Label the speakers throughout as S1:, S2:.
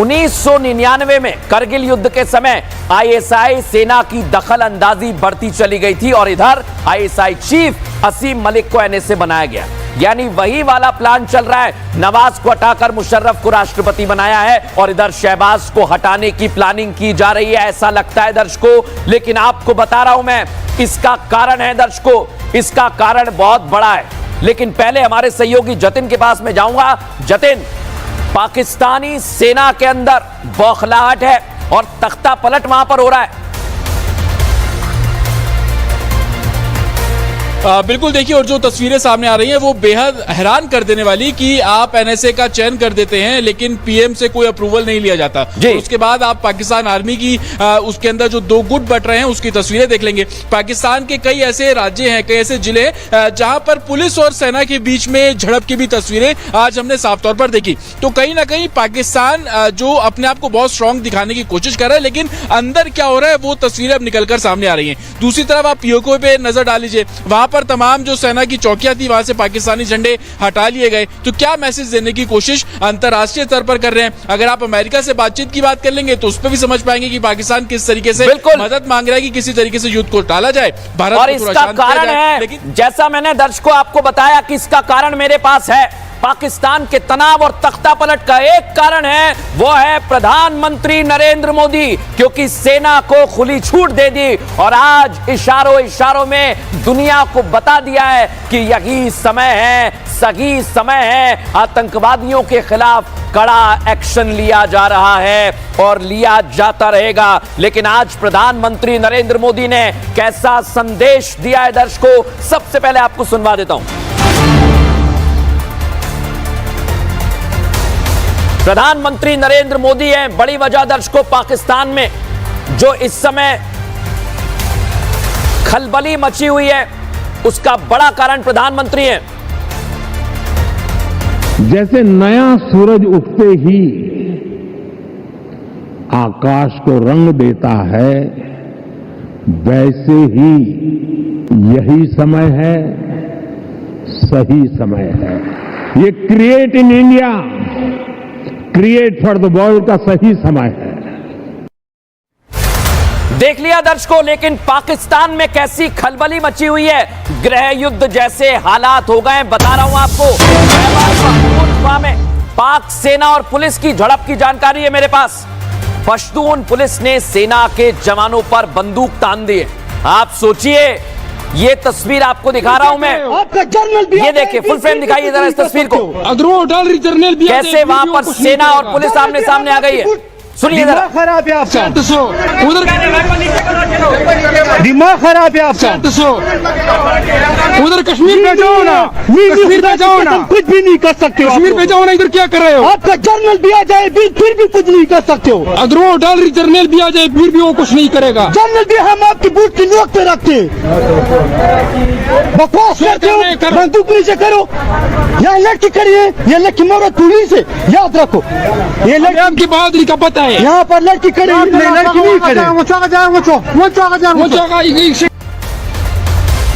S1: 1999 में करगिल युद्ध के समय आईएसआई सेना की दखल अंदाजी बढ़ती चली गई थी और इधर आईएसआई चीफ असीम मलिक को एनएसए बनाया गया। यानी वही वाला प्लान चल रहा है। नवाज को हटाकर मुशर्रफ को राष्ट्रपति बनाया है और इधर शहबाज को हटाने की प्लानिंग की जा रही है, ऐसा लगता है दर्शकों। लेकिन आपको बता रहा हूं मैं, इसका कारण है दर्शकों, इसका कारण बहुत बड़ा है। लेकिन पहले हमारे सहयोगी जतिन के पास में जाऊंगा। जतिन, पाकिस्तानी सेना के अंदर बौखलाहट है और तख्ता पलट वहां पर हो रहा है।
S2: बिल्कुल देखिए, और जो तस्वीरें सामने आ रही हैं वो बेहद हैरान कर देने वाली कि आप एनएसए का चयन कर देते हैं लेकिन पीएम से कोई अप्रूवल नहीं लिया जाता। तो उसके बाद आप पाकिस्तान आर्मी की उसके अंदर जो दो गुट बट रहे हैं उसकी तस्वीरें देख लेंगे। पाकिस्तान के कई ऐसे राज्य हैं, कई ऐसे जिले हैं जहां पर पुलिस और सेना के बीच में झड़प की भी तस्वीरें आज हमने साफ तौर पर देखी। तो कहीं ना कहीं पाकिस्तान जो अपने आप को बहुत स्ट्रांग दिखाने की कोशिश कर रहा है, लेकिन अंदर क्या हो रहा है वो तस्वीरें अब निकलकर सामने आ रही हैं। दूसरी तरफ आप पीओके पे नजर डाल लीजिए, वहां पर तमाम जो सेना की चौकियां थी वहां से पाकिस्तानी झंडे हटा लिए गए। तो क्या मैसेज देने की कोशिश अंतरराष्ट्रीय स्तर पर कर रहे हैं? अगर आप अमेरिका से बातचीत की बात कर लेंगे तो उस पर भी समझ पाएंगे कि पाकिस्तान किस तरीके से मदद मांग रहा है कि किसी तरीके से युद्ध को टाला जाए, भारत
S1: और इसका कारण है, लेकिन जैसा मैंने दर्शकों आपको बताया कि इसका कारण मेरे पास है। पाकिस्तान के तनाव और तख्ता पलट का एक कारण है, वो है प्रधानमंत्री नरेंद्र मोदी, क्योंकि सेना को खुली छूट दे दी और आज इशारों इशारों में दुनिया को बता दिया है कि यही समय है, सही समय है, आतंकवादियों के खिलाफ कड़ा एक्शन लिया जा रहा है और लिया जाता रहेगा। लेकिन आज प्रधानमंत्री नरेंद्र मोदी ने कैसा संदेश दिया है दर्शकों, सबसे पहले आपको सुनवा देता हूं। प्रधानमंत्री नरेंद्र मोदी हैं बड़ी वजह दर्शकों। पाकिस्तान में जो इस समय खलबली मची हुई है उसका बड़ा कारण प्रधानमंत्री हैं।
S3: जैसे नया सूरज उगते ही आकाश को रंग देता है, वैसे ही यही समय है, सही समय है। ये create in India, create for the world का सही समय है।
S1: देख लिया दर्शकों, लेकिन पाकिस्तान में कैसी खलबली मची हुई है, गृह युद्ध जैसे हालात हो गए। बता रहा हूं आपको, में पाक सेना और पुलिस की झड़प की जानकारी है मेरे पास। पश्तून पुलिस ने सेना के जवानों पर बंदूक तान दी है। आप सोचिए, ये तस्वीर आपको दिखा रहा हूं मैं, ये देखिए फुल फ्रेम दिखाइए जरा इस तस्वीर को, कैसे वहां पर सेना और पुलिस आमने सामने आ गई है। सुनिए जरा।
S4: खराब है आपका, उधर दिमाग खराब है आपका। उधर कश्मीर पे जाओ ना, कश्मीर पे जाओ ना, कुछ भी नहीं कर सकते हो। कश्मीर पे जाओ ना, इधर क्या कर रहे हो? आपका जर्नल भी आ जाए फिर भी कुछ नहीं कर सकते हो। अगर वो डॉलर जर्नल भी आ जाए फिर भी वो कुछ नहीं करेगा। जर्नल भी हम आपकी बूट की नोक पे रखते, बकवास करते हो, बंदूक नीचे करो। यहाँ लड़की खड़ी है, ये लड़की मौत पुलिस है, याद रखो। ये लड़की आपकी बहादुरी का पता है। यहाँ पर लड़की खड़ी, लड़की नहीं खड़ी।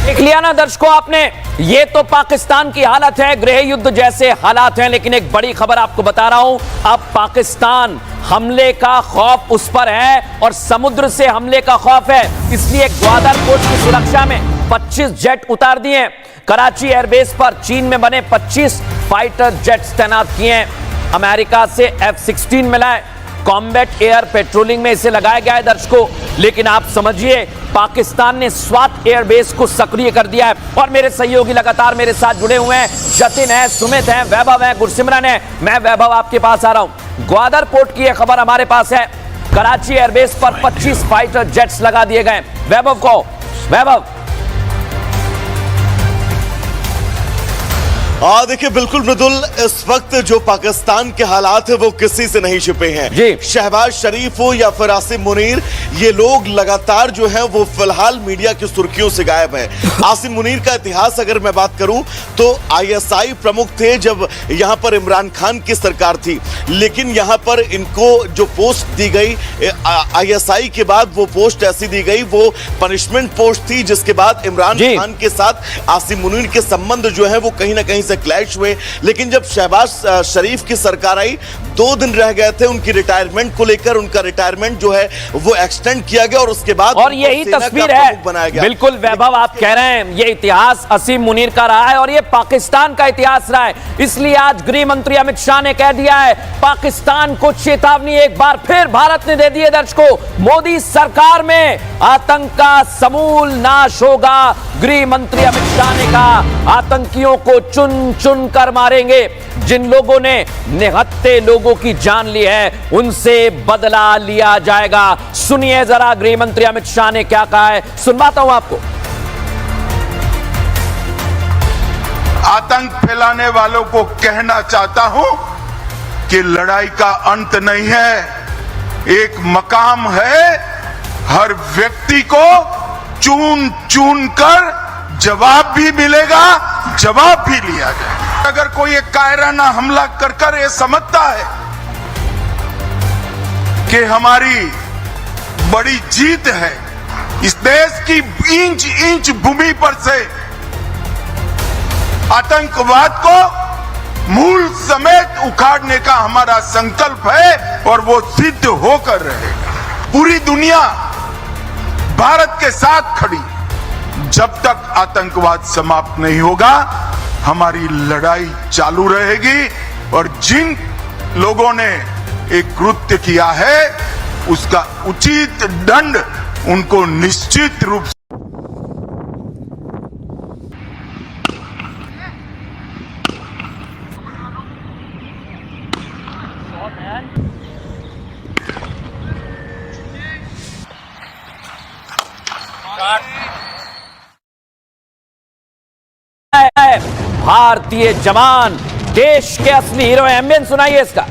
S1: देख लिया ना दर्शकों आपने, ये तो पाकिस्तान की हालत है, गृह युद्ध जैसे हालात हैं। लेकिन एक बड़ी खबर आपको बता रहा हूं, अब पाकिस्तान हमले का खौफ उस पर है और समुद्र से हमले का खौफ है। इसलिए ग्वादर पोर्ट की सुरक्षा में 25 जेट उतार दिए। कराची एयरबेस पर चीन में बने 25 फाइटर जेट्स तैनात किए हैं। अमेरिका से F-16 मिला है, कॉम्बैट एयर पेट्रोलिंग में इसे लगाया गया है दर्शकों। लेकिन आप समझिए, पाकिस्तान ने स्वात एयरबेस को सक्रिय कर दिया है और मेरे सहयोगी लगातार मेरे साथ जुड़े हुए हैं। जतिन है, सुमित है, वैभव है, गुरसिमरन है। मैं वैभव आपके पास आ रहा हूं। ग्वादर पोर्ट की यह खबर हमारे पास है, कराची एयरबेस पर 25 फाइटर जेट्स लगा दिए गए। वैभव को, वैभव।
S5: देखिए बिल्कुल मृदुल, इस वक्त जो पाकिस्तान के हालात है वो किसी से नहीं छिपे हैं। शहबाज शरीफ हो या फिर आसिम मुनीर, ये लोग लगातार जो है वो फिलहाल मीडिया की सुर्खियों से गायब है। आसिम मुनीर का इतिहास अगर मैं बात करूं तो आईएसआई प्रमुख थे जब यहां पर इमरान खान की सरकार थी, लेकिन यहां पर इनको जो पोस्ट दी गई आईएसआई के बाद, वो पोस्ट ऐसी दी गई, वो पनिशमेंट पोस्ट थी, जिसके बाद इमरान खान के साथ आसिम मुनीर के संबंध जो है वो कहीं ना कहीं से क्लैश हुए, लेकिन जब शहबाज शरीफ की सरकार आई 2 दिन रह गए थे उनकी रिटायरमेंट को लेकर, उनका रिटायरमेंट जो है वो एक्सटेंड किया गया और उसके बाद
S1: और यही तस्वीर है
S5: बनाया गया।
S1: बिल्कुल वैभव, आप कह रहे हैं ये इतिहास असीम मुनीर का रहा है और ये पाकिस्तान का इतिहास रहा है। इसलिए आज गृह मंत्री अमित शाह ने कह दिया है, पाकिस्तान को चेतावनी एक बार फिर भारत ने दे दी है दर्शकों, मोदी सरकार में आतंक का समूल नाश होगा। गृह मंत्री अमित शाह ने कहा, आतंकियों को चुन चुन कर मारेंगे। जिन लोगों ने निहत्थे लोगों की जान ली है उनसे बदला लिया जाएगा। सुनिए जरा गृह मंत्री अमित शाह ने क्या कहा है, सुनवाता हूं आपको।
S6: आतंक फैलाने वालों को कहना चाहता हूं कि लड़ाई का अंत नहीं है, एक मकाम है। हर व्यक्ति को चुन चुन कर जवाब भी मिलेगा, जवाब भी लिया जाए। अगर कोई एक कायराना हमला कर ये समझता है कि हमारी बड़ी जीत है, इस देश की इंच इंच भूमि पर से आतंकवाद को मूल समेत उखाड़ने का हमारा संकल्प है और वो सिद्ध होकर रहेगा। पूरी दुनिया भारत के साथ खड़ी, जब तक आतंकवाद समाप्त नहीं होगा हमारी लड़ाई चालू रहेगी और जिन लोगों ने एक कृत्य किया है उसका उचित दंड उनको निश्चित रूप से
S1: भारतीय जवान देश के असली हीरो हैं। एम्बियंस सुनाइए इसका।